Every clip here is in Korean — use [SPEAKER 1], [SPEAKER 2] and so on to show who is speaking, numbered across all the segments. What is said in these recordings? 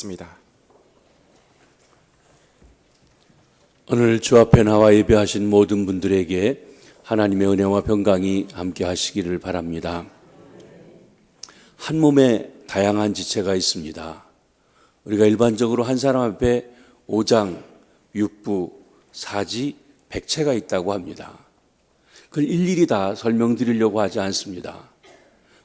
[SPEAKER 1] 있습니다.
[SPEAKER 2] 오늘 주 앞에 나와 예배하신 모든 분들에게 하나님의 은혜와 평강이 함께 하시기를 바랍니다. 한 몸에 다양한 지체가 있습니다. 우리가 일반적으로 한 사람 앞에 오장, 육부, 사지, 백체가 있다고 합니다. 그걸 일일이 다 설명드리려고 하지 않습니다.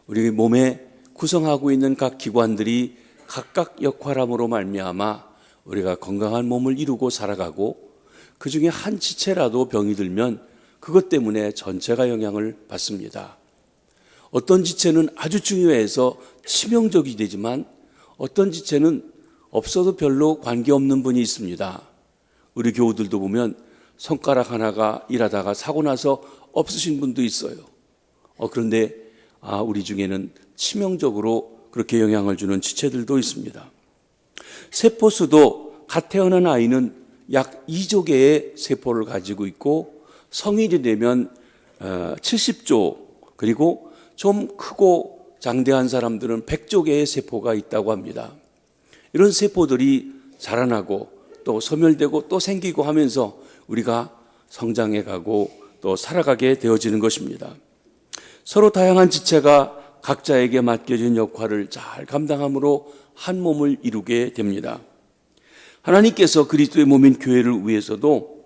[SPEAKER 2] 우리 몸에 구성하고 있는 각 기관들이 각각 역할함으로 말미암아 우리가 건강한 몸을 이루고 살아가고 그 중에 한 지체라도 병이 들면 그것 때문에 전체가 영향을 받습니다. 어떤 지체는 아주 중요해서 치명적이 되지만 어떤 지체는 없어도 별로 관계없는 분이 있습니다. 우리 교우들도 보면 손가락 하나가 일하다가 사고 나서 없으신 분도 있어요. 그런데 우리 중에는 치명적으로 그렇게 영향을 주는 지체들도 있습니다. 세포수도 갓 태어난 아이는 약 2조 개의 세포를 가지고 있고 성인이 되면 70조, 그리고 좀 크고 장대한 사람들은 100조 개의 세포가 있다고 합니다. 이런 세포들이 자라나고 또 소멸되고 또 생기고 하면서 우리가 성장해 가고 또 살아가게 되어지는 것입니다. 서로 다양한 지체가 각자에게 맡겨진 역할을 잘 감당함으로 한 몸을 이루게 됩니다. 하나님께서 그리스도의 몸인 교회를 위해서도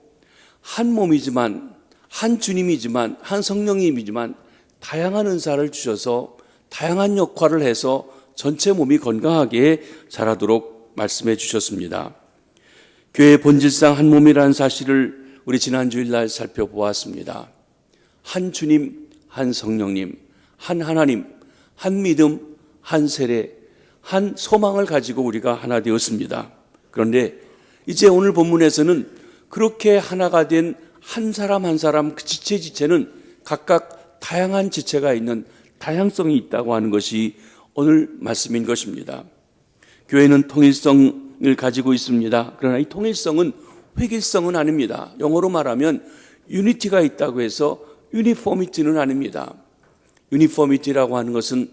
[SPEAKER 2] 한 몸이지만, 한 주님이지만, 한 성령님이지만 다양한 은사를 주셔서 다양한 역할을 해서 전체 몸이 건강하게 자라도록 말씀해 주셨습니다. 교회의 본질상 한 몸이라는 사실을 우리 지난 주일날 살펴보았습니다. 한 주님, 한 성령님, 한 하나님, 한 믿음, 한 세례, 한 소망을 가지고 우리가 하나 되었습니다. 그런데 이제 오늘 본문에서는 그렇게 하나가 된 한 사람 한 사람 그 지체는 각각 다양한 지체가 있는 다양성이 있다고 하는 것이 오늘 말씀인 것입니다. 교회는 통일성을 가지고 있습니다. 그러나 이 통일성은 획일성은 아닙니다. 영어로 말하면 유니티가 있다고 해서 유니포미티는 아닙니다. 유니포미티라고 하는 것은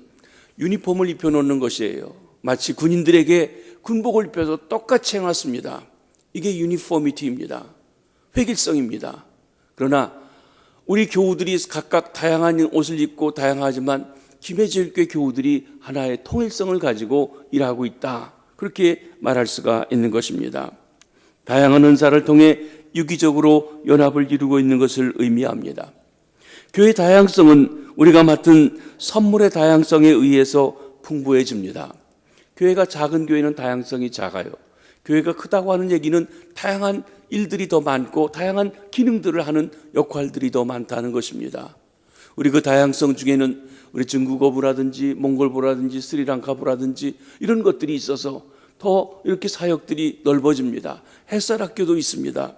[SPEAKER 2] 유니폼을 입혀놓는 것이에요. 마치 군인들에게 군복을 입혀서 똑같이 해놨습니다. 이게 유니포미티입니다. 획일성입니다. 그러나 우리 교우들이 각각 다양한 옷을 입고 다양하지만 김해제일교회 교우들이 하나의 통일성을 가지고 일하고 있다. 그렇게 말할 수가 있는 것입니다. 다양한 은사를 통해 유기적으로 연합을 이루고 있는 것을 의미합니다. 교회의 다양성은 우리가 맡은 선물의 다양성에 의해서 풍부해집니다. 교회가 작은 교회는 다양성이 작아요. 교회가 크다고 하는 얘기는 다양한 일들이 더 많고 다양한 기능들을 하는 역할들이 더 많다는 것입니다. 우리 그 다양성 중에는 우리 중국어부라든지 몽골부라든지 스리랑카부라든지 이런 것들이 있어서 더 이렇게 사역들이 넓어집니다. 햇살학교도 있습니다.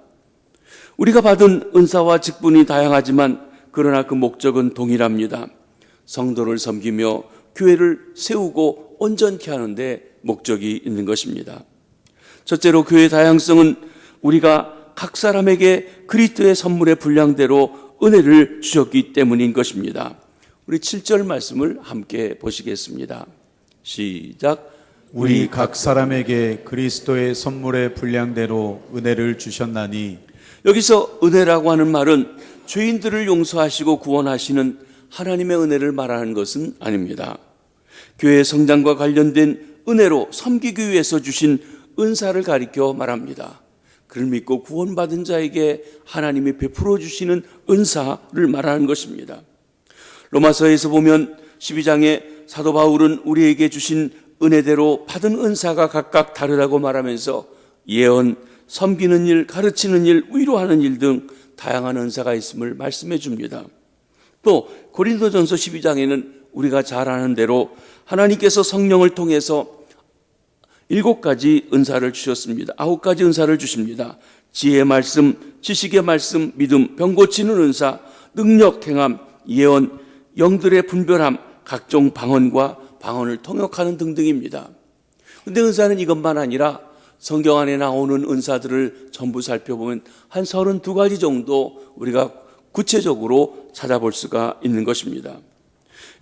[SPEAKER 2] 우리가 받은 은사와 직분이 다양하지만 그러나 그 목적은 동일합니다. 성도를 섬기며 교회를 세우고 온전케 하는데 목적이 있는 것입니다. 첫째로 교회의 다양성은 우리가 각 사람에게 그리스도의 선물의 분량대로 은혜를 주셨기 때문인 것입니다. 우리 7절 말씀을 함께 보시겠습니다. 시작.
[SPEAKER 3] 우리 각 사람에게 그리스도의 선물의 분량대로 은혜를 주셨나니.
[SPEAKER 2] 여기서 은혜라고 하는 말은 죄인들을 용서하시고 구원하시는 하나님의 은혜를 말하는 것은 아닙니다. 교회의 성장과 관련된 은혜로 섬기기 위해서 주신 은사를 가리켜 말합니다. 그를 믿고 구원받은 자에게 하나님이 베풀어 주시는 은사를 말하는 것입니다. 로마서에서 보면 12장에 사도 바울은 우리에게 주신 은혜대로 받은 은사가 각각 다르다고 말하면서 예언, 섬기는 일, 가르치는 일, 위로하는 일 등 다양한 은사가 있음을 말씀해 줍니다. 또 고린도전서 12장에는 우리가 잘 아는 대로 하나님께서 성령을 통해서 7가지 은사를 주셨습니다. 9가지 은사를 주십니다. 지혜의 말씀, 지식의 말씀, 믿음, 병 고치는 은사, 능력, 행함, 예언, 영들의 분별함, 각종 방언과 방언을 통역하는 등등입니다. 그런데 은사는 이것만 아니라 성경 안에 나오는 은사들을 전부 살펴보면 한 32가지 정도 우리가 구체적으로 찾아볼 수가 있는 것입니다.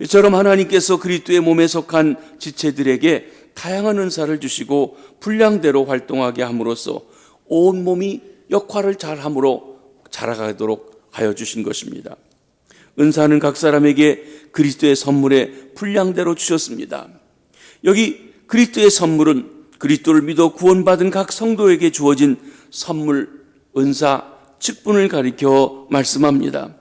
[SPEAKER 2] 이처럼 하나님께서 그리스도의 몸에 속한 지체들에게 다양한 은사를 주시고 분량대로 활동하게 함으로써 온몸이 역할을 잘함으로 자라가도록 하여 주신 것입니다. 은사는 각 사람에게 그리스도의 선물에 분량대로 주셨습니다. 여기 그리스도의 선물은 그리스도를 믿어 구원받은 각 성도에게 주어진 선물, 은사, 직분을 가리켜 말씀합니다.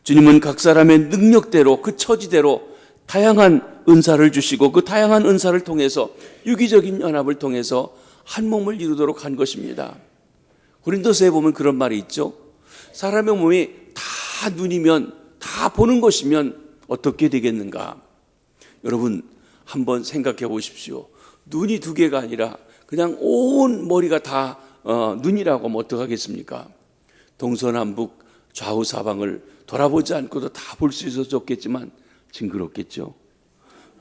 [SPEAKER 2] 주님은 각 사람의 능력대로 그 처지대로 다양한 은사를 주시고 그 다양한 은사를 통해서 유기적인 연합을 통해서 한 몸을 이루도록 한 것입니다. 고린도서에 보면 그런 말이 있죠. 사람의 몸이 다 눈이면 다 보는 것이면 어떻게 되겠는가? 여러분 한번 생각해 보십시오. 눈이 두 개가 아니라 그냥 온 머리가 다 눈이라고 하면 어떡하겠습니까? 동서남북 좌우사방을 돌아보지 않고도 다 볼 수 있어서 좋겠지만 징그럽겠죠.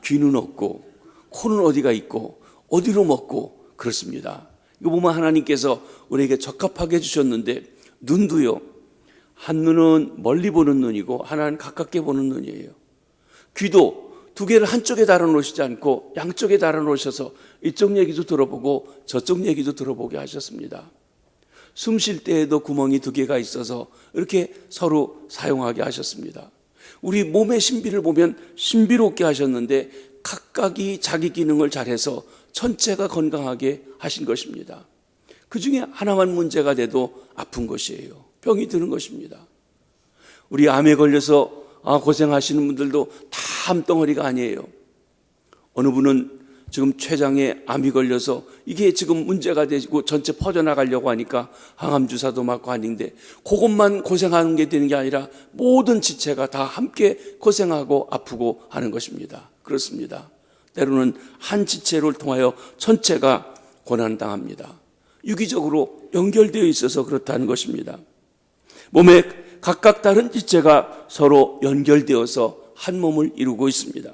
[SPEAKER 2] 귀는 없고 코는 어디가 있고 어디로 먹고 그렇습니다. 이거 보면 하나님께서 우리에게 적합하게 해주셨는데 눈도요. 한 눈은 멀리 보는 눈이고 하나는 가깝게 보는 눈이에요. 귀도 두 개를 한쪽에 달아놓으시지 않고 양쪽에 달아놓으셔서 이쪽 얘기도 들어보고 저쪽 얘기도 들어보게 하셨습니다. 숨 쉴 때에도 구멍이 두 개가 있어서 이렇게 서로 사용하게 하셨습니다. 우리 몸의 신비를 보면 신비롭게 하셨는데 각각이 자기 기능을 잘해서 전체가 건강하게 하신 것입니다. 그 중에 하나만 문제가 돼도 아픈 것이에요. 병이 드는 것입니다. 우리 암에 걸려서 고생하시는 분들도 다 암덩어리가 아니에요. 어느 분은 지금 췌장에 암이 걸려서 이게 지금 문제가 되고 전체 퍼져나가려고 하니까 항암 주사도 맞고 하는데 그것만 고생하는 게 되는 게 아니라 모든 지체가 다 함께 고생하고 아프고 하는 것입니다. 그렇습니다. 때로는 한 지체를 통하여 전체가 고난당합니다. 유기적으로 연결되어 있어서 그렇다는 것입니다. 몸에 각각 다른 지체가 서로 연결되어서 한 몸을 이루고 있습니다.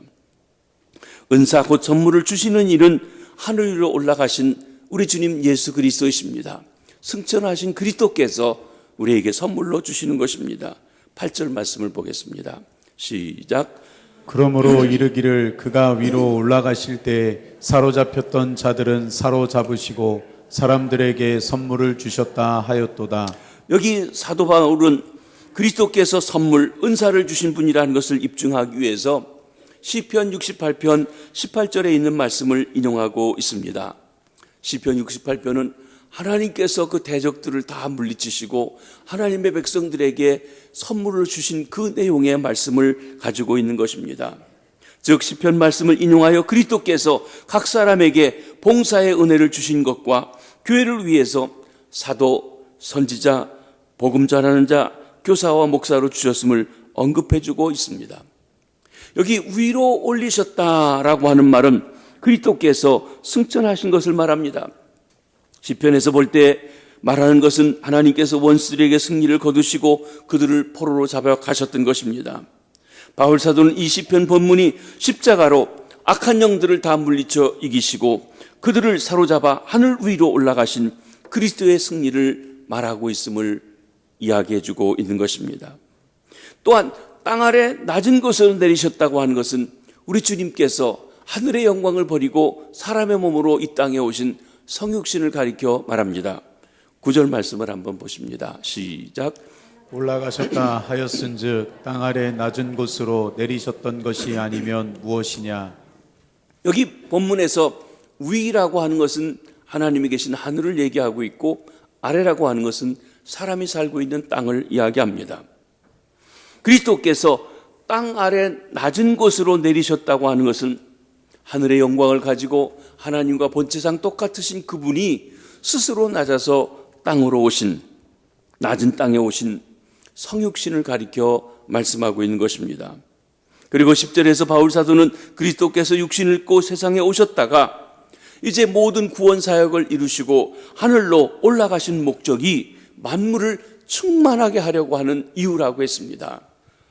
[SPEAKER 2] 은사 곧 선물을 주시는 일은 하늘 위로 올라가신 우리 주님 예수 그리스도이십니다. 승천하신 그리스도께서 우리에게 선물로 주시는 것입니다. 8절 말씀을 보겠습니다. 시작.
[SPEAKER 3] 그러므로 이르기를 그가 위로 올라가실 때 사로잡혔던 자들은 사로잡으시고 사람들에게 선물을 주셨다 하였도다.
[SPEAKER 2] 여기 사도 바울은 그리스도께서 선물, 은사를 주신 분이라는 것을 입증하기 위해서 시편 68편 18절에 있는 말씀을 인용하고 있습니다. 시편 68편은 하나님께서 그 대적들을 다 물리치시고 하나님의 백성들에게 선물을 주신 그 내용의 말씀을 가지고 있는 것입니다. 즉 시편 말씀을 인용하여 그리스도께서 각 사람에게 봉사의 은혜를 주신 것과 교회를 위해서 사도, 선지자, 복음 전하는 자, 교사와 목사로 주셨음을 언급해주고 있습니다. 여기 위로 올리셨다라고 하는 말은 그리스도께서 승천하신 것을 말합니다. 시편에서 볼 때 말하는 것은 하나님께서 원수들에게 승리를 거두시고 그들을 포로로 잡아 가셨던 것입니다. 바울 사도는 이 시편 본문이 십자가로 악한 영들을 다 물리쳐 이기시고 그들을 사로잡아 하늘 위로 올라가신 그리스도의 승리를 말하고 있음을 이야기해주고 있는 것입니다. 또한 땅 아래 낮은 곳으로 내리셨다고 하는 것은 우리 주님께서 하늘의 영광을 버리고 사람의 몸으로 이 땅에 오신 성육신을 가리켜 말합니다. 9절 말씀을 한번 보십니다. 시작.
[SPEAKER 3] 올라가셨다 하였은즉 땅 아래 낮은 곳으로 내리셨던 것이 아니면 무엇이냐.
[SPEAKER 2] 여기 본문에서 위라고 하는 것은 하나님이 계신 하늘을 얘기하고 있고 아래라고 하는 것은 사람이 살고 있는 땅을 이야기합니다. 그리스도께서 땅 아래 낮은 곳으로 내리셨다고 하는 것은 하늘의 영광을 가지고 하나님과 본체상 똑같으신 그분이 스스로 낮아서 땅으로 오신, 낮은 땅에 오신 성육신을 가리켜 말씀하고 있는 것입니다. 그리고 10절에서 바울 사도는 그리스도께서 육신을 입고 세상에 오셨다가 이제 모든 구원 사역을 이루시고 하늘로 올라가신 목적이 만물을 충만하게 하려고 하는 이유라고 했습니다.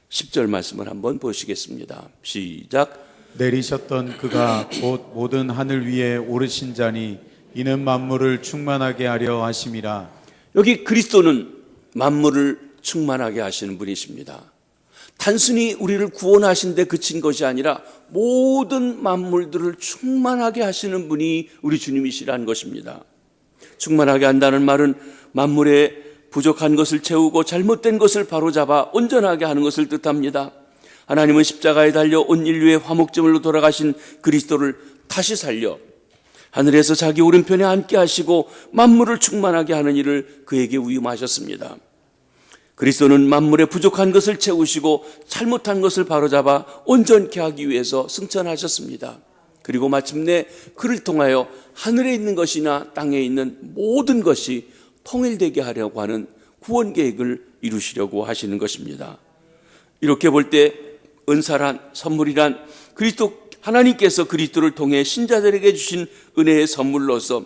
[SPEAKER 2] 10절 말씀을 한번 보시겠습니다. 시작.
[SPEAKER 3] 내리셨던 그가 곧 모든 하늘 위에 오르신 자니 이는 만물을 충만하게 하려 하심이라.
[SPEAKER 2] 여기 그리스도는 만물을 충만하게 하시는 분이십니다. 단순히 우리를 구원하신 데 그친 것이 아니라 모든 만물들을 충만하게 하시는 분이 우리 주님이시라는 것입니다. 충만하게 한다는 말은 만물에 부족한 것을 채우고 잘못된 것을 바로잡아 온전하게 하는 것을 뜻합니다. 하나님은 십자가에 달려 온 인류의 화목제물로 돌아가신 그리스도를 다시 살려 하늘에서 자기 오른편에 앉게 하시고 만물을 충만하게 하는 일을 그에게 위임하셨습니다. 그리스도는 만물의 부족한 것을 채우시고 잘못한 것을 바로잡아 온전케 하기 위해서 승천하셨습니다. 그리고 마침내 그를 통하여 하늘에 있는 것이나 땅에 있는 모든 것이 통일되게 하려고 하는 구원 계획을 이루시려고 하시는 것입니다. 이렇게 볼 때 은사란, 선물이란 하나님께서 그리스도를 통해 신자들에게 주신 은혜의 선물로서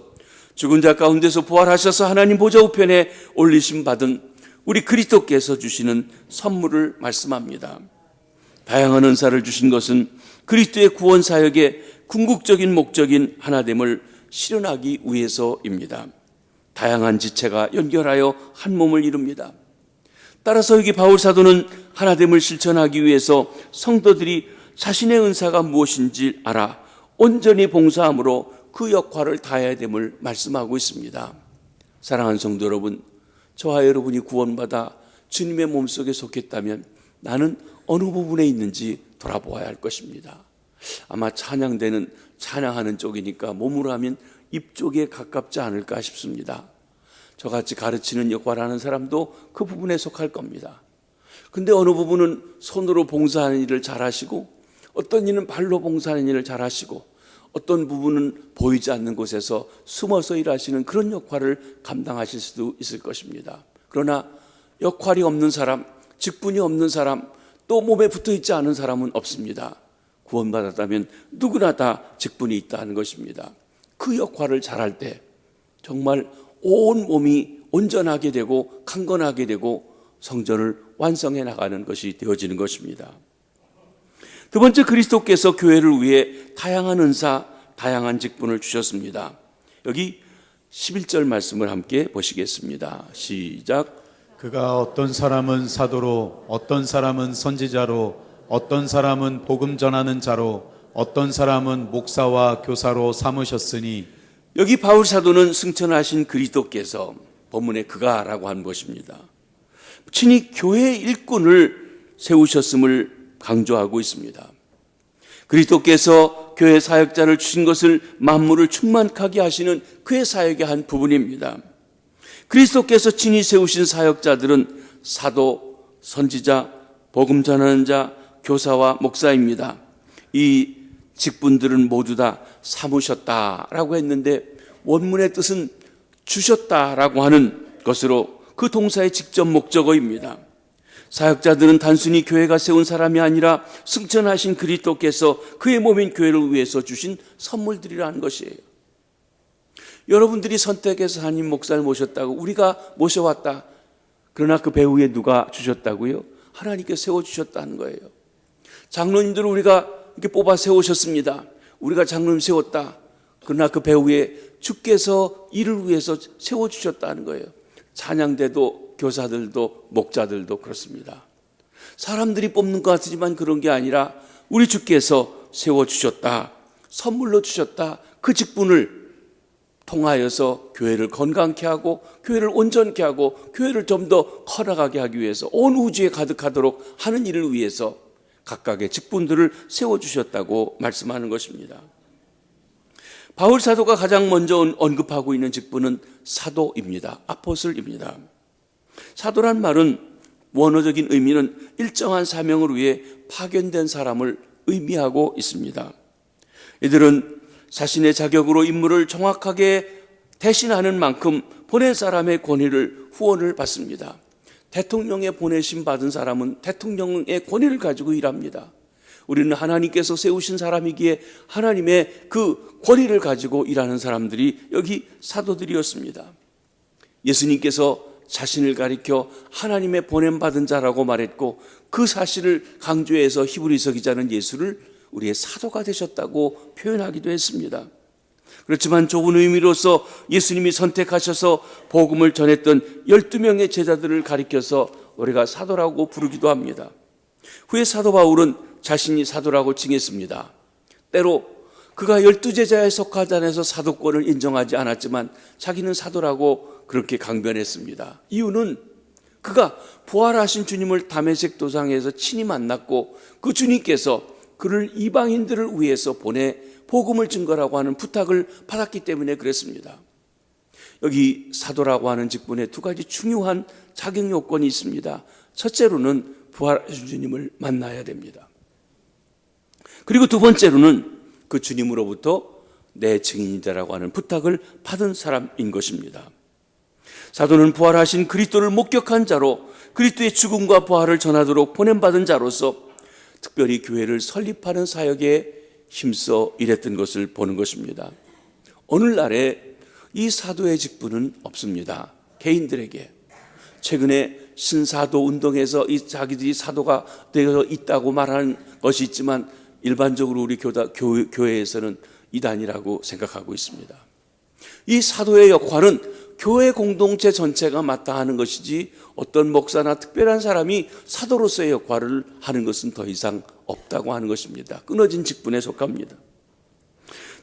[SPEAKER 2] 죽은 자 가운데서 부활하셔서 하나님 보좌 우편에 올리심 받은 우리 그리스도께서 주시는 선물을 말씀합니다. 다양한 은사를 주신 것은 그리스도의 구원 사역의 궁극적인 목적인 하나됨을 실현하기 위해서입니다. 다양한 지체가 연결하여 한 몸을 이룹니다. 따라서 여기 바울 사도는 하나됨을 실천하기 위해서 성도들이 자신의 은사가 무엇인지 알아 온전히 봉사함으로 그 역할을 다해야 됨을 말씀하고 있습니다. 사랑하는 성도 여러분, 저와 여러분이 구원받아 주님의 몸속에 속했다면 나는 어느 부분에 있는지 돌아보아야 할 것입니다. 아마 찬양하는 쪽이니까 몸으로 하면 입 쪽에 가깝지 않을까 싶습니다. 저같이 가르치는 역할을 하는 사람도 그 부분에 속할 겁니다. 근데 어느 부분은 손으로 봉사하는 일을 잘하시고 어떤 이는 발로 봉사하는 일을 잘하시고 어떤 부분은 보이지 않는 곳에서 숨어서 일하시는 그런 역할을 감당하실 수도 있을 것입니다. 그러나 역할이 없는 사람, 직분이 없는 사람, 또 몸에 붙어있지 않은 사람은 없습니다. 구원받았다면 누구나 다 직분이 있다는 것입니다. 그 역할을 잘할 때 정말 온 몸이 온전하게 되고 강건하게 되고 성전을 완성해 나가는 것이 되어지는 것입니다. 두 번째, 그리스도께서 교회를 위해 다양한 은사, 다양한 직분을 주셨습니다. 여기 11절 말씀을 함께 보시겠습니다. 시작.
[SPEAKER 3] 그가 어떤 사람은 사도로, 어떤 사람은 선지자로, 어떤 사람은 복음 전하는 자로, 어떤 사람은 목사와 교사로 삼으셨으니.
[SPEAKER 2] 여기 바울 사도는 승천하신 그리스도께서 본문에 그가라고 한 것입니다. 친히 교회의 일꾼을 세우셨음을 강조하고 있습니다. 그리스도께서 교회 사역자를 주신 것을 만물을 충만하게 하시는 그의 사역의 한 부분입니다. 그리스도께서 친히 세우신 사역자들은 사도, 선지자, 복음 전하는 자, 교사와 목사입니다. 이 직분들은 모두 다 삼으셨다라고 했는데 원문의 뜻은 주셨다라고 하는 것으로 그 동사의 직접 목적어입니다. 사역자들은 단순히 교회가 세운 사람이 아니라 승천하신 그리스도께서 그의 몸인 교회를 위해서 주신 선물들이라는 것이에요. 여러분들이 선택해서 한임 목사를 모셨다고 우리가 모셔왔다. 그러나 그 배후에 누가 주셨다고요? 하나님께서 세워주셨다는 거예요. 장로님들을 우리가 이렇게 뽑아 세우셨습니다. 우리가 장로님 세웠다. 그러나 그 배후에 주께서 이를 위해서 세워주셨다는 거예요. 찬양대도 교사들도 목자들도 그렇습니다. 사람들이 뽑는 것 같지만 그런 게 아니라 우리 주께서 세워주셨다. 선물로 주셨다. 그 직분을 통하여서 교회를 건강케 하고 교회를 온전케 하고 교회를 좀 더 커나가게 하기 위해서 온 우주에 가득하도록 하는 일을 위해서 각각의 직분들을 세워주셨다고 말씀하는 것입니다. 바울 사도가 가장 먼저 언급하고 있는 직분은 사도입니다. 아포슬입니다. 사도란 말은 원어적인 의미는 일정한 사명을 위해 파견된 사람을 의미하고 있습니다. 이들은 자신의 자격으로 임무를 정확하게 대신하는 만큼 보낸 사람의 권위를 후원을 받습니다. 대통령의 보내심 받은 사람은 대통령의 권위를 가지고 일합니다. 우리는 하나님께서 세우신 사람이기에 하나님의 그 권위를 가지고 일하는 사람들이 여기 사도들이었습니다. 예수님께서 자신을 가리켜 하나님의 보냄받은 자라고 말했고 그 사실을 강조해서 히브리서 기자는 예수를 우리의 사도가 되셨다고 표현하기도 했습니다. 그렇지만 좁은 의미로서 예수님이 선택하셔서 복음을 전했던 12명의 제자들을 가리켜서 우리가 사도라고 부르기도 합니다. 후에 사도 바울은 자신이 사도라고 칭했습니다. 때로 그가 12제자에 속하지 않아서 사도권을 인정하지 않았지만 자기는 사도라고 그렇게 강변했습니다. 이유는 그가 부활하신 주님을 다메섹 도상에서 친히 만났고 그 주님께서 그를 이방인들을 위해서 보내 복음을 증거라고 하는 부탁을 받았기 때문에 그랬습니다. 여기 사도라고 하는 직분에 두 가지 중요한 자격 요건이 있습니다. 첫째로는 부활하신 주님을 만나야 됩니다. 그리고 두 번째로는 그 주님으로부터 내 증인이다라고 하는 부탁을 받은 사람인 것입니다. 사도는 부활하신 그리스도를 목격한 자로 그리스도의 죽음과 부활을 전하도록 보냄받은 자로서 특별히 교회를 설립하는 사역에 힘써 일했던 것을 보는 것입니다. 오늘날에 이 사도의 직분은 없습니다. 개인들에게. 최근에 신사도 운동에서 자기들이 사도가 되어 있다고 말하는 것이 있지만 일반적으로 우리 교회에서는 이단이라고 생각하고 있습니다. 이 사도의 역할은 교회 공동체 전체가 마땅하는 것이지 어떤 목사나 특별한 사람이 사도로서의 역할을 하는 것은 더 이상 없다고 하는 것입니다. 끊어진 직분에 속합니다.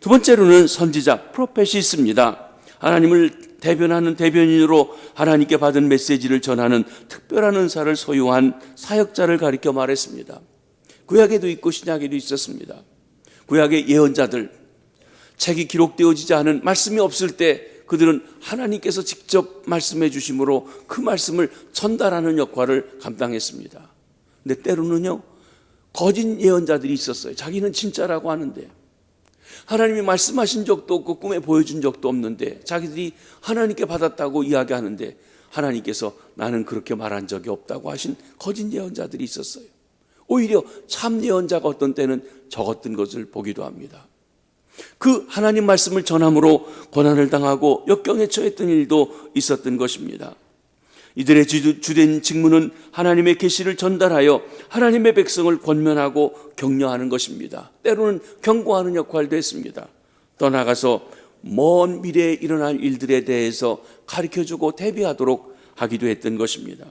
[SPEAKER 2] 두 번째로는 선지자, 프로펫이 있습니다. 하나님을 대변하는 대변인으로 하나님께 받은 메시지를 전하는 특별한 은사를 소유한 사역자를 가리켜 말했습니다. 구약에도 있고 신약에도 있었습니다. 구약의 예언자들, 책이 기록되어지지 않은 말씀이 없을 때 그들은 하나님께서 직접 말씀해 주심으로 그 말씀을 전달하는 역할을 감당했습니다. 근데 때로는요, 거짓 예언자들이 있었어요. 자기는 진짜라고 하는데 하나님이 말씀하신 적도 없고 꿈에 보여준 적도 없는데 자기들이 하나님께 받았다고 이야기하는데 하나님께서 나는 그렇게 말한 적이 없다고 하신 거짓 예언자들이 있었어요. 오히려 참 예언자가 어떤 때는 적었던 것을 보기도 합니다. 그 하나님 말씀을 전함으로 고난을 당하고 역경에 처했던 일도 있었던 것입니다. 이들의 주된 직무는 하나님의 계시를 전달하여 하나님의 백성을 권면하고 격려하는 것입니다. 때로는 경고하는 역할도 했습니다. 더 나아가서 먼 미래에 일어날 일들에 대해서 가르쳐주고 대비하도록 하기도 했던 것입니다.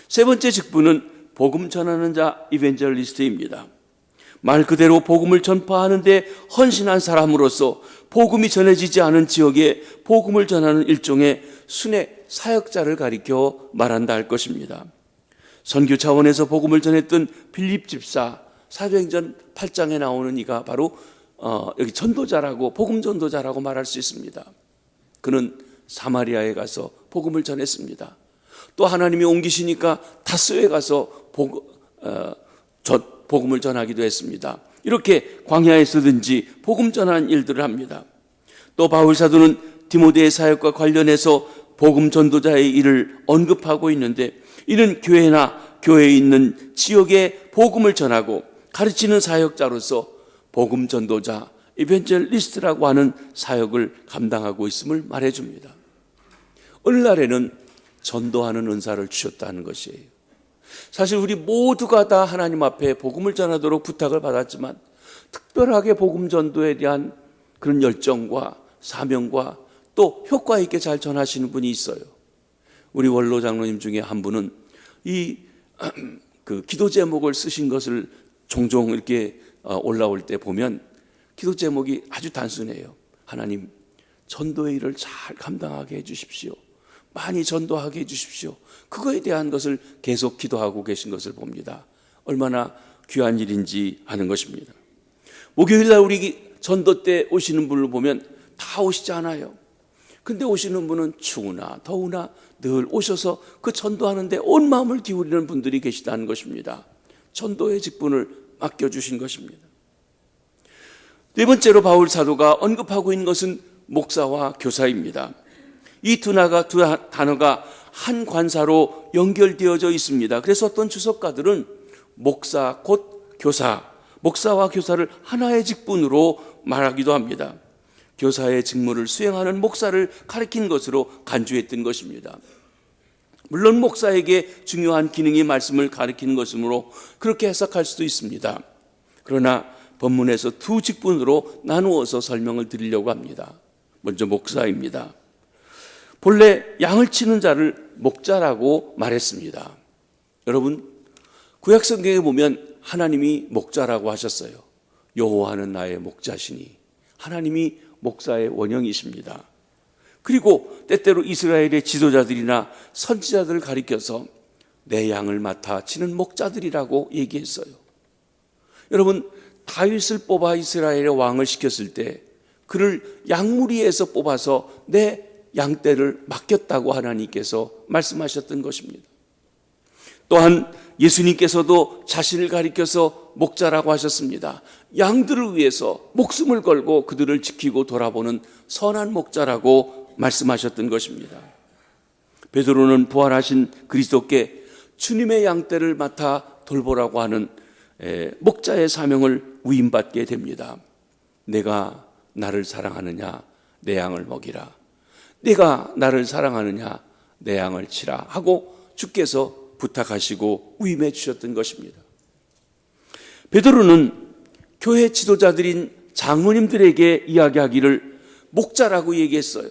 [SPEAKER 2] 세 번째 직분은 복음 전하는 자, 이벤젤리스트입니다. 말 그대로 복음을 전파하는 데 헌신한 사람으로서 복음이 전해지지 않은 지역에 복음을 전하는 일종의 순회 사역자를 가리켜 말한다 할 것입니다. 선교 차원에서 복음을 전했던 빌립 집사, 사도행전 8장에 나오는 이가 바로 여기 전도자라고, 복음 전도자라고 말할 수 있습니다. 그는 사마리아에 가서 복음을 전했습니다. 또 하나님이 옮기시니까 다스에 가서 복음을 전하기도 했습니다. 이렇게 광야에서든지 복음 전하는 일들을 합니다. 또 바울 사도는 디모데의 사역과 관련해서 복음 전도자의 일을 언급하고 있는데 이는 교회나 교회에 있는 지역에 복음을 전하고 가르치는 사역자로서 복음 전도자, 이벤젤리스트라고 하는 사역을 감당하고 있음을 말해줍니다. 오늘날에는 전도하는 은사를 주셨다는 것이에요. 사실 우리 모두가 다 하나님 앞에 복음을 전하도록 부탁을 받았지만 특별하게 복음 전도에 대한 그런 열정과 사명과 또 효과 있게 잘 전하시는 분이 있어요. 우리 원로 장로님 중에 한 분은 그 기도 제목을 쓰신 것을 종종 이렇게 올라올 때 보면 기도 제목이 아주 단순해요. 하나님, 전도의 일을 잘 감당하게 해 주십시오. 많이 전도하게 해 주십시오. 그거에 대한 것을 계속 기도하고 계신 것을 봅니다. 얼마나 귀한 일인지 아는 것입니다. 목요일날 우리 전도 때 오시는 분을 보면 다 오시지 않아요. 근데 오시는 분은 추우나 더우나 늘 오셔서 그 전도하는데 온 마음을 기울이는 분들이 계시다는 것입니다. 전도의 직분을 맡겨주신 것입니다. 네 번째로 바울 사도가 언급하고 있는 것은 목사와 교사입니다. 이 두 단어가 한 관사로 연결되어져 있습니다. 그래서 어떤 주석가들은 목사 곧 교사, 목사와 교사를 하나의 직분으로 말하기도 합니다. 교사의 직무를 수행하는 목사를 가리킨 것으로 간주했던 것입니다. 물론 목사에게 중요한 기능이 말씀을 가리키는 것이므로 그렇게 해석할 수도 있습니다. 그러나 본문에서 두 직분으로 나누어서 설명을 드리려고 합니다. 먼저 목사입니다. 본래 양을 치는 자를 목자라고 말했습니다. 여러분, 구약 성경에 보면 하나님이 목자라고 하셨어요. 여호와는 나의 목자시니. 하나님이 목사의 원형이십니다. 그리고 때때로 이스라엘의 지도자들이나 선지자들을 가리켜서 내 양을 맡아 치는 목자들이라고 얘기했어요. 여러분, 다윗을 뽑아 이스라엘의 왕을 시켰을 때 그를 양무리에서 뽑아서 내 양떼를 맡겼다고 하나님께서 말씀하셨던 것입니다. 또한 예수님께서도 자신을 가리켜서 목자라고 하셨습니다. 양들을 위해서 목숨을 걸고 그들을 지키고 돌아보는 선한 목자라고 말씀하셨던 것입니다. 베드로는 부활하신 그리스도께 주님의 양떼를 맡아 돌보라고 하는 목자의 사명을 위임받게 됩니다. 내가 나를 사랑하느냐 내 양을 먹이라. 내가 나를 사랑하느냐 내 양을 치라 하고 주께서 부탁하시고 위임해 주셨던 것입니다. 베드로는 교회 지도자들인 장로님들에게 이야기하기를 목자라고 얘기했어요.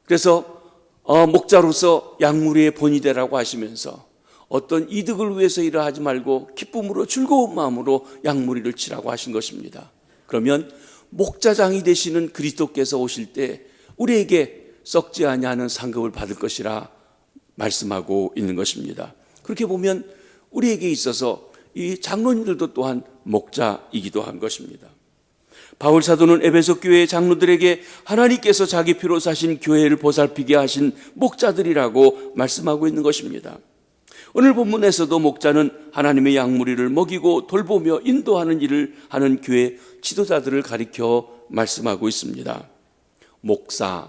[SPEAKER 2] 그래서 목자로서 양무리의 본이 되라고 하시면서 어떤 이득을 위해서 일을 하지 말고 기쁨으로 즐거운 마음으로 양무리를 치라고 하신 것입니다. 그러면 목자장이 되시는 그리스도께서 오실 때 우리에게 썩지 아니하는 상급을 받을 것이라 말씀하고 있는 것입니다. 그렇게 보면 우리에게 있어서 이 장로님들도 또한 목자이기도 한 것입니다. 바울 사도는 에베소 교회의 장로들에게 하나님께서 자기 피로 사신 교회를 보살피게 하신 목자들이라고 말씀하고 있는 것입니다. 오늘 본문에서도 목자는 하나님의 양무리를 먹이고 돌보며 인도하는 일을 하는 교회 지도자들을 가리켜 말씀하고 있습니다. 목사,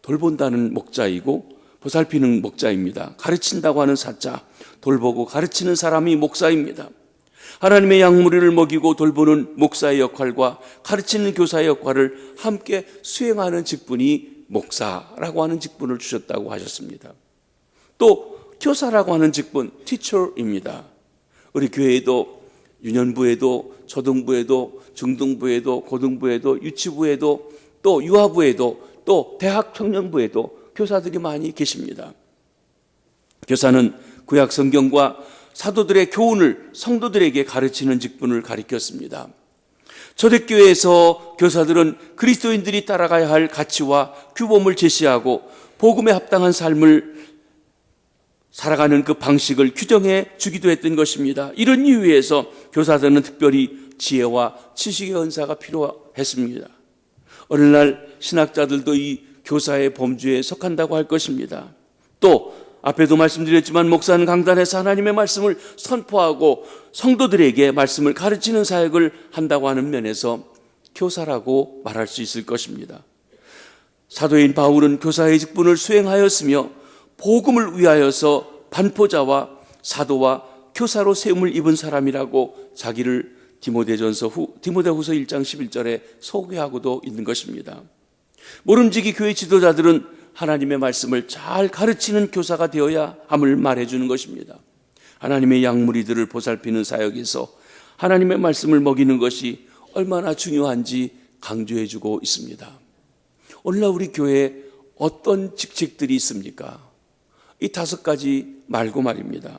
[SPEAKER 2] 돌본다는 목자이고 보살피는 목자입니다. 가르친다고 하는 사자, 돌보고 가르치는 사람이 목사입니다. 하나님의 양무리를 먹이고 돌보는 목사의 역할과 가르치는 교사의 역할을 함께 수행하는 직분이 목사라고 하는 직분을 주셨다고 하셨습니다. 또 교사라고 하는 직분, 티처입니다. 우리 교회에도 유년부에도 초등부에도 중등부에도 고등부에도 유치부에도 또 유아부에도 또 대학 청년부에도 교사들이 많이 계십니다. 교사는 구약 성경과 사도들의 교훈을 성도들에게 가르치는 직분을 가리켰습니다. 초대교회에서 교사들은 그리스도인들이 따라가야 할 가치와 규범을 제시하고 복음에 합당한 삶을 살아가는 그 방식을 규정해 주기도 했던 것입니다. 이런 이유에서 교사들은 특별히 지혜와 지식의 은사가 필요했습니다. 어느 날 신학자들도 이 교사의 범주에 속한다고 할 것입니다. 또 앞에도 말씀드렸지만 목사는 강단에서 하나님의 말씀을 선포하고 성도들에게 말씀을 가르치는 사역을 한다고 하는 면에서 교사라고 말할 수 있을 것입니다. 사도인 바울은 교사의 직분을 수행하였으며 복음을 위하여서 반포자와 사도와 교사로 세움을 입은 사람이라고 자기를 디모데후서 1장 11절에 소개하고도 있는 것입니다. 모름지기 교회 지도자들은 하나님의 말씀을 잘 가르치는 교사가 되어야 함을 말해주는 것입니다. 하나님의 양무리들을 보살피는 사역에서 하나님의 말씀을 먹이는 것이 얼마나 중요한지 강조해주고 있습니다. 오늘날 우리 교회에 어떤 직책들이 있습니까? 이 5가지 말고 말입니다.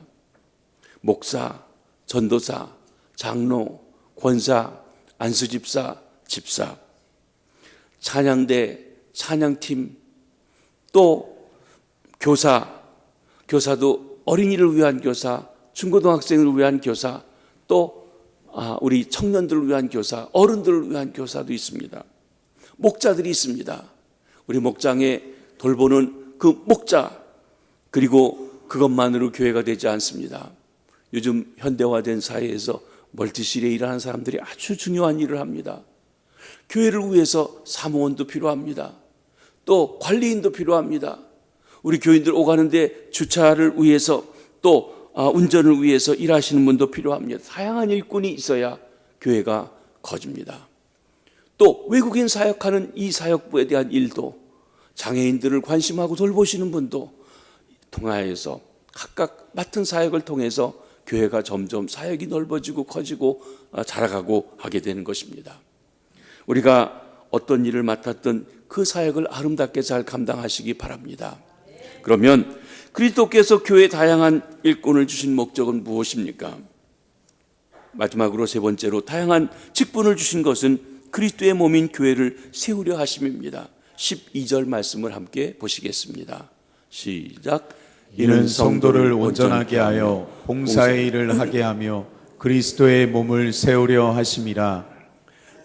[SPEAKER 2] 목사, 전도사, 장로, 권사, 안수집사, 집사, 찬양대, 찬양팀, 또 교사도 어린이를 위한 교사, 중고등학생을 위한 교사, 또 우리 청년들을 위한 교사, 어른들을 위한 교사도 있습니다. 목자들이 있습니다. 우리 목장에 돌보는 그 목자, 그리고 그것만으로 교회가 되지 않습니다. 요즘 현대화된 사회에서 멀티실에 일하는 사람들이 아주 중요한 일을 합니다. 교회를 위해서 사무원도 필요합니다. 또 관리인도 필요합니다. 우리 교인들 오가는데 주차를 위해서 또 운전을 위해서 일하시는 분도 필요합니다. 다양한 일꾼이 있어야 교회가 커집니다. 또 외국인 사역하는 이 사역부에 대한 일도 장애인들을 관심하고 돌보시는 분도 통하여서 각각 맡은 사역을 통해서 교회가 점점 사역이 넓어지고 커지고 자라가고 하게 되는 것입니다. 우리가 어떤 일을 맡았든 그 사역을 아름답게 잘 감당하시기 바랍니다. 그러면 그리스도께서 교회에 다양한 일꾼을 주신 목적은 무엇입니까? 마지막으로 세 번째로 다양한 직분을 주신 것은 그리스도의 몸인 교회를 세우려 하심입니다. 12절 말씀을 함께 보시겠습니다. 시작.
[SPEAKER 3] 이는 성도를 온전하게 하여 봉사의 일을 하게 하며 그리스도의 몸을 세우려 하심이라.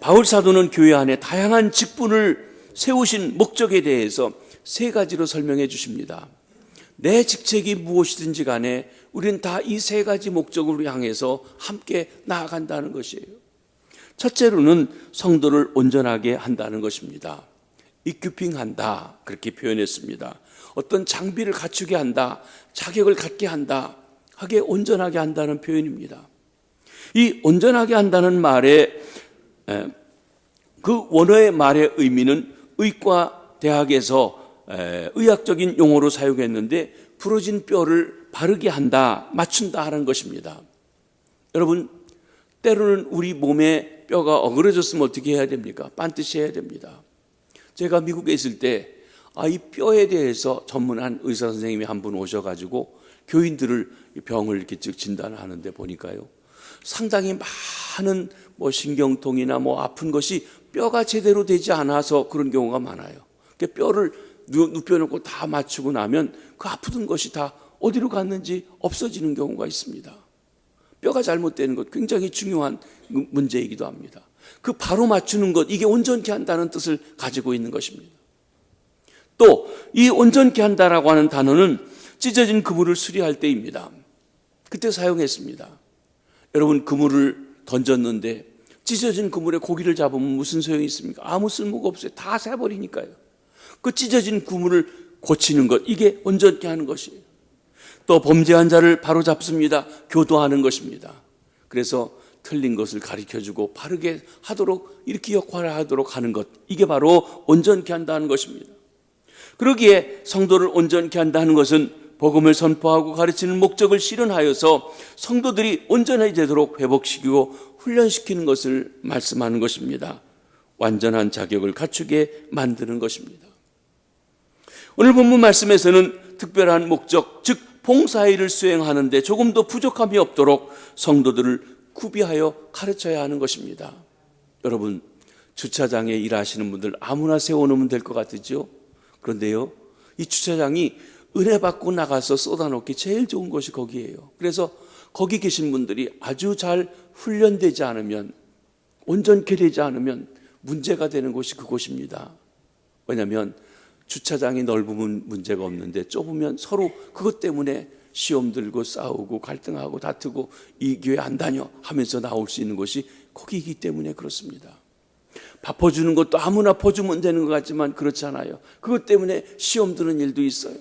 [SPEAKER 2] 바울 사도는 교회 안에 다양한 직분을 세우신 목적에 대해서 세 가지로 설명해 주십니다. 내 직책이 무엇이든지 간에 우리는 다 이 세 가지 목적으로 향해서 함께 나아간다는 것이에요. 첫째로는 성도를 온전하게 한다는 것입니다. 이큐핑한다, 그렇게 표현했습니다. 어떤 장비를 갖추게 한다, 자격을 갖게 한다, 하게 온전하게 한다는 표현입니다. 이 온전하게 한다는 말에 그 원어의 말의 의미는 의과 대학에서 의학적인 용어로 사용했는데 부러진 뼈를 바르게 한다, 맞춘다 하는 것입니다. 여러분, 때로는 우리 몸에 뼈가 어그러졌으면 어떻게 해야 됩니까? 반드시 해야 됩니다. 제가 미국에 있을 때 이 뼈에 대해서 전문한 의사 선생님이 한 분 오셔가지고 교인들을 병을 이렇게 진단하는데 보니까요, 상당히 많은 신경통이나 아픈 것이 뼈가 제대로 되지 않아서 그런 경우가 많아요. 그러니까 뼈를 눕혀놓고 다 맞추고 나면 그 아프던 것이 다 어디로 갔는지 없어지는 경우가 있습니다. 뼈가 잘못되는 것 굉장히 중요한 문제이기도 합니다. 그 바로 맞추는 것, 이게 온전케 한다는 뜻을 가지고 있는 것입니다. 또 이 온전케 한다라고 하는 단어는 찢어진 그물을 수리할 때입니다. 그때 사용했습니다. 여러분, 그물을 던졌는데 찢어진 그물에 고기를 잡으면 무슨 소용이 있습니까? 아무 쓸모가 없어요. 다 새버리니까요. 그 찢어진 그물을 고치는 것, 이게 온전케 하는 것이에요. 또 범죄한 자를 바로 잡습니다. 교도하는 것입니다. 그래서 틀린 것을 가르쳐주고 바르게 하도록, 이렇게 역할을 하도록 하는 것, 이게 바로 온전케 한다는 것입니다. 그러기에 성도를 온전케 한다는 것은 복음을 선포하고 가르치는 목적을 실현하여서 성도들이 온전히 되도록 회복시키고 훈련시키는 것을 말씀하는 것입니다. 완전한 자격을 갖추게 만드는 것입니다. 오늘 본문 말씀에서는 특별한 목적, 즉 봉사일을 수행하는데 조금 더 부족함이 없도록 성도들을 구비하여 가르쳐야 하는 것입니다. 여러분, 주차장에 일하시는 분들 아무나 세워놓으면 될 것 같으죠? 그런데요, 이 주차장이 은혜 받고 나가서 쏟아놓기 제일 좋은 것이 거기에요. 그래서 거기 계신 분들이 아주 잘 훈련되지 않으면, 온전케 되지 않으면 문제가 되는 곳이 그곳입니다. 왜냐하면 주차장이 넓으면 문제가 없는데 좁으면 서로 그것 때문에 시험 들고 싸우고 갈등하고 다투고 이 교회 안 다녀 하면서 나올 수 있는 곳이 거기이기 때문에 그렇습니다. 밥 퍼주는 것도 아무나 퍼주면 되는 것 같지만 그렇지 않아요. 그것 때문에 시험 드는 일도 있어요.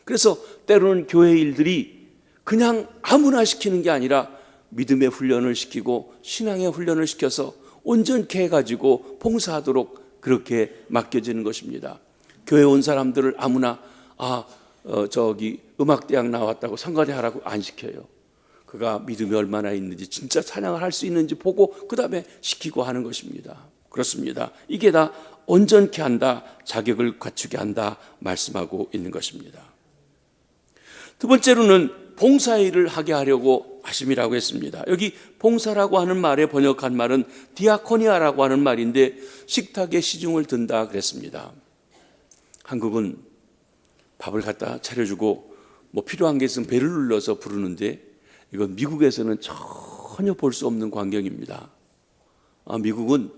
[SPEAKER 2] 그래서 때로는 교회 일들이 그냥 아무나 시키는 게 아니라 믿음의 훈련을 시키고 신앙의 훈련을 시켜서 온전케 해가지고 봉사하도록 그렇게 맡겨지는 것입니다. 교회 온 사람들을 아무나 음악대학 나왔다고 성가대 하라고 안 시켜요. 그가 믿음이 얼마나 있는지, 진짜 찬양을 할 수 있는지 보고 그 다음에 시키고 하는 것입니다. 그렇습니다. 이게 다 온전케 한다, 자격을 갖추게 한다 말씀하고 있는 것입니다. 두 번째로는 봉사일을 하게 하려고 하심이라고 했습니다. 여기 봉사라고 하는 말에 번역한 말은 디아코니아라고 하는 말인데 식탁에 시중을 든다 그랬습니다. 한국은 밥을 갖다 차려주고 필요한 게 있으면 배를 눌러서 부르는데 이건 미국에서는 전혀 볼 수 없는 광경입니다. 미국은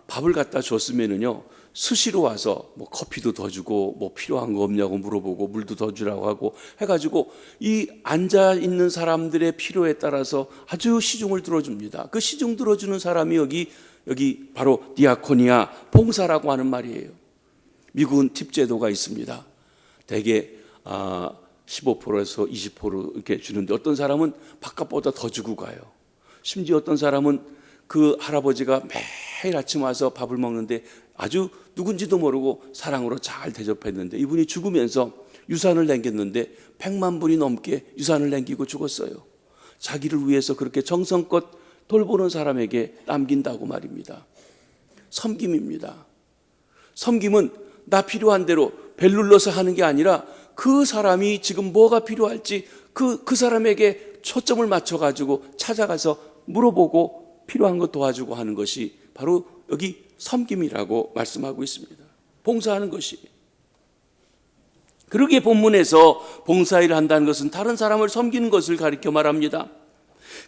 [SPEAKER 2] 밥을 갖다 줬으면은요, 수시로 와서 커피도 더 주고 필요한 거 없냐고 물어보고 물도 더 주라고 하고 해가지고 이 앉아 있는 사람들의 필요에 따라서 아주 시중을 들어줍니다. 그 시중 들어주는 사람이 여기 바로 디아코니아, 봉사라고 하는 말이에요. 미국은 팁 제도가 있습니다. 대개 15%에서 20% 이렇게 주는데 어떤 사람은 바깥보다 더 주고 가요. 심지어 어떤 사람은 그 할아버지가 매일 아침 와서 밥을 먹는데 아주 누군지도 모르고 사랑으로 잘 대접했는데 이분이 죽으면서 유산을 남겼는데 100만 불이 넘게 유산을 남기고 죽었어요. 자기를 위해서 그렇게 정성껏 돌보는 사람에게 남긴다고 말입니다. 섬김입니다. 섬김은 나 필요한 대로 벨 눌러서 하는 게 아니라 그 사람이 지금 뭐가 필요할지 그 사람에게 초점을 맞춰가지고 찾아가서 물어보고 필요한 것 도와주고 하는 것이 바로 여기 섬김이라고 말씀하고 있습니다. 봉사하는 것이. 그러기에 본문에서 봉사일을 한다는 것은 다른 사람을 섬기는 것을 가리켜 말합니다.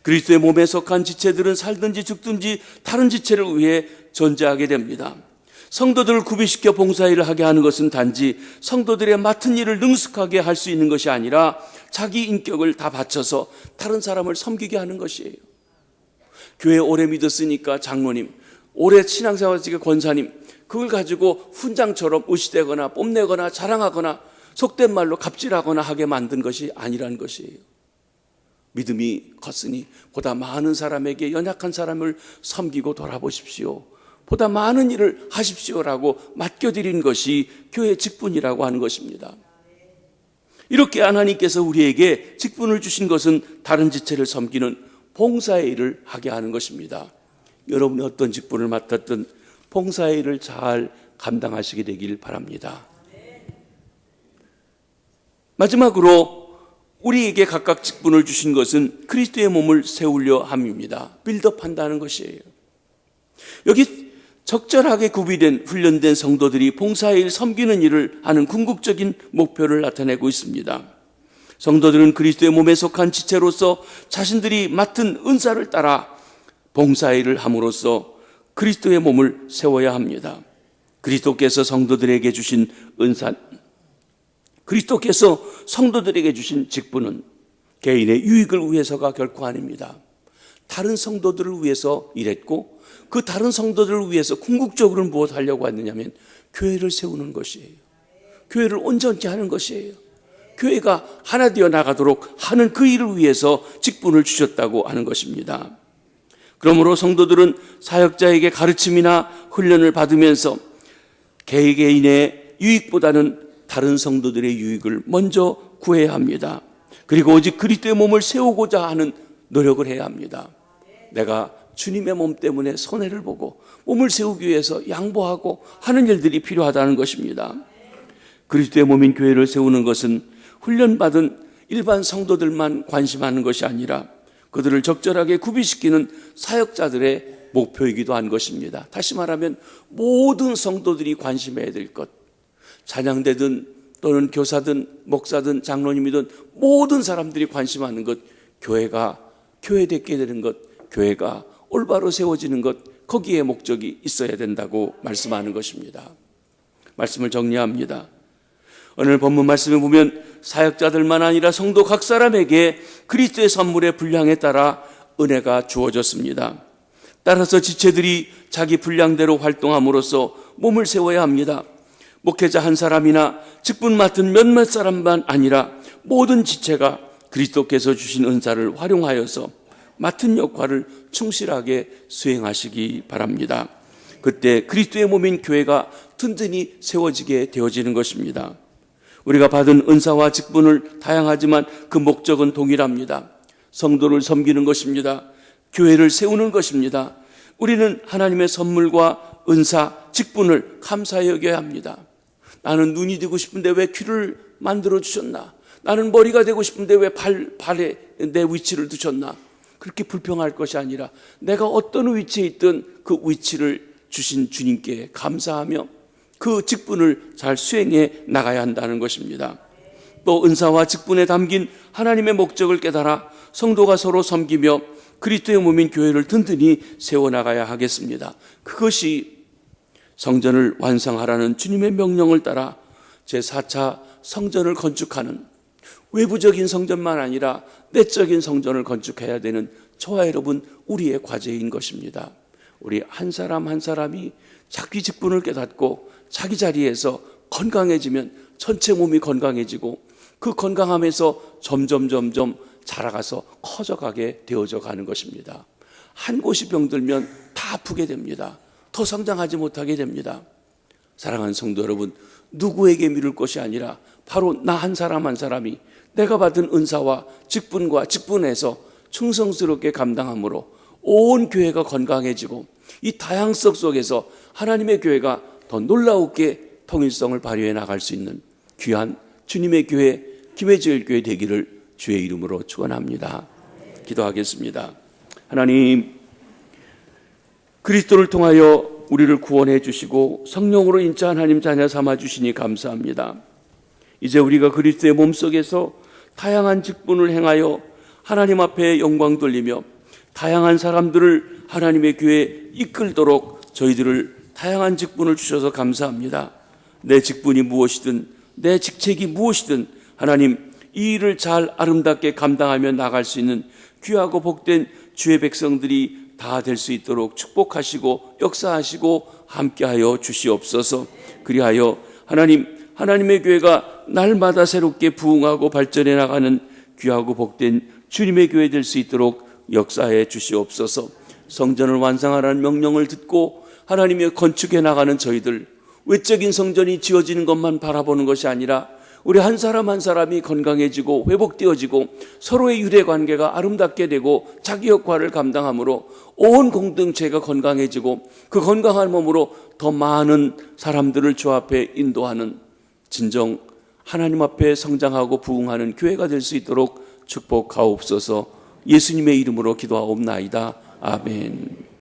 [SPEAKER 2] 그리스도의 몸에 속한 지체들은 살든지 죽든지 다른 지체를 위해 존재하게 됩니다. 성도들을 구비시켜 봉사일을 하게 하는 것은 단지 성도들의 맡은 일을 능숙하게 할 수 있는 것이 아니라 자기 인격을 다 바쳐서 다른 사람을 섬기게 하는 것이에요. 교회 오래 믿었으니까 장로님, 오래 신앙생활했으니까 권사님, 그걸 가지고 훈장처럼 의시되거나 뽐내거나 자랑하거나 속된 말로 갑질하거나 하게 만든 것이 아니라는 것이에요. 믿음이 컸으니 보다 많은 사람에게 연약한 사람을 섬기고 돌아보십시오. 보다 많은 일을 하십시오라고 맡겨드린 것이 교회 직분이라고 하는 것입니다. 이렇게 하나님께서 우리에게 직분을 주신 것은 다른 지체를 섬기는 봉사의 일을 하게 하는 것입니다. 여러분이 어떤 직분을 맡았든 봉사의 일을 잘 감당하시게 되길 바랍니다. 마지막으로 우리에게 각각 직분을 주신 것은 그리스도의 몸을 세우려 함입니다. 빌드업한다는 것이에요. 여기 적절하게 구비된 훈련된 성도들이 봉사의 일, 섬기는 일을 하는 궁극적인 목표를 나타내고 있습니다. 성도들은 그리스도의 몸에 속한 지체로서 자신들이 맡은 은사를 따라 봉사의 일을 함으로써 그리스도의 몸을 세워야 합니다. 그리스도께서 성도들에게 주신 은사, 그리스도께서 성도들에게 주신 직분은 개인의 유익을 위해서가 결코 아닙니다. 다른 성도들을 위해서 일했고 그 다른 성도들을 위해서 궁극적으로 무엇 하려고 했느냐면 교회를 세우는 것이에요. 교회를 온전케 하는 것이에요. 교회가 하나 되어 나가도록 하는 그 일을 위해서 직분을 주셨다고 하는 것입니다. 그러므로 성도들은 사역자에게 가르침이나 훈련을 받으면서 개개인의 유익보다는 다른 성도들의 유익을 먼저 구해야 합니다. 그리고 오직 그리스도의 몸을 세우고자 하는 노력을 해야 합니다. 내가 주님의 몸 때문에 손해를 보고 몸을 세우기 위해서 양보하고 하는 일들이 필요하다는 것입니다. 그리스도의 몸인 교회를 세우는 것은 훈련받은 일반 성도들만 관심하는 것이 아니라 그들을 적절하게 구비시키는 사역자들의 목표이기도 한 것입니다. 다시 말하면 모든 성도들이 관심해야 될 것, 찬양대든 또는 교사든 목사든 장로님이든 모든 사람들이 관심하는 것, 교회가 교회되게 되는 것, 교회가 올바로 세워지는 것, 거기에 목적이 있어야 된다고 말씀하는 것입니다. 말씀을 정리합니다. 오늘 본문 말씀에 보면 사역자들만 아니라 성도 각 사람에게 그리스도의 선물의 분량에 따라 은혜가 주어졌습니다. 따라서 지체들이 자기 분량대로 활동함으로써 몸을 세워야 합니다. 목회자 한 사람이나 직분 맡은 몇몇 사람만 아니라 모든 지체가 그리스도께서 주신 은사를 활용하여서 맡은 역할을 충실하게 수행하시기 바랍니다. 그때 그리스도의 몸인 교회가 든든히 세워지게 되어지는 것입니다. 우리가 받은 은사와 직분을 다양하지만 그 목적은 동일합니다. 성도를 섬기는 것입니다. 교회를 세우는 것입니다. 우리는 하나님의 선물과 은사, 직분을 감사히 여겨야 합니다. 나는 눈이 되고 싶은데 왜 귀를 만들어 주셨나? 나는 머리가 되고 싶은데 왜 발에 내 위치를 두셨나? 그렇게 불평할 것이 아니라 내가 어떤 위치에 있든 그 위치를 주신 주님께 감사하며 그 직분을 잘 수행해 나가야 한다는 것입니다. 또 은사와 직분에 담긴 하나님의 목적을 깨달아 성도가 서로 섬기며 그리스도의 몸인 교회를 든든히 세워나가야 하겠습니다. 그것이 성전을 완성하라는 주님의 명령을 따라 제4차 성전을 건축하는, 외부적인 성전만 아니라 내적인 성전을 건축해야 되는 저와 여러분 우리의 과제인 것입니다. 우리 한 사람 한 사람이 자기 직분을 깨닫고 자기 자리에서 건강해지면 전체 몸이 건강해지고 그 건강함에서 점점 자라가서 커져가게 되어져 가는 것입니다. 한 곳이 병들면 다 아프게 됩니다. 더 성장하지 못하게 됩니다. 사랑하는 성도 여러분, 누구에게 미룰 것이 아니라 바로 나 한 사람 한 사람이 내가 받은 은사와 직분과 직분에서 충성스럽게 감당함으로 온 교회가 건강해지고 이 다양성 속에서 하나님의 교회가 더 놀라우게 통일성을 발휘해 나갈 수 있는 귀한 주님의 교회, 김해지을 교회 되기를 주의 이름으로 축원합니다. 기도하겠습니다. 하나님, 그리스도를 통하여 우리를 구원해 주시고 성령으로 인자 하나님 자녀 삼아 주시니 감사합니다. 이제 우리가 그리스도의 몸속에서 다양한 직분을 행하여 하나님 앞에 영광 돌리며 다양한 사람들을 하나님의 교회에 이끌도록 저희들을 다양한 직분을 주셔서 감사합니다. 내 직분이 무엇이든 내 직책이 무엇이든 하나님 이 일을 잘 아름답게 감당하며 나갈 수 있는 귀하고 복된 주의 백성들이 다 될 수 있도록 축복하시고 역사하시고 함께하여 주시옵소서. 그리하여 하나님의 교회가 날마다 새롭게 부흥하고 발전해 나가는 귀하고 복된 주님의 교회 될 수 있도록 역사해 주시옵소서. 성전을 완성하라는 명령을 듣고 하나님의 건축해 나가는 저희들, 외적인 성전이 지어지는 것만 바라보는 것이 아니라 우리 한 사람 한 사람이 건강해지고 회복되어지고 서로의 유대관계가 아름답게 되고 자기 역할을 감당함으로 온 공동체가 건강해지고 그 건강한 몸으로 더 많은 사람들을 주 앞에 인도하는 진정 하나님 앞에 성장하고 부흥하는 교회가 될 수 있도록 축복하옵소서. 예수님의 이름으로 기도하옵나이다. 아멘.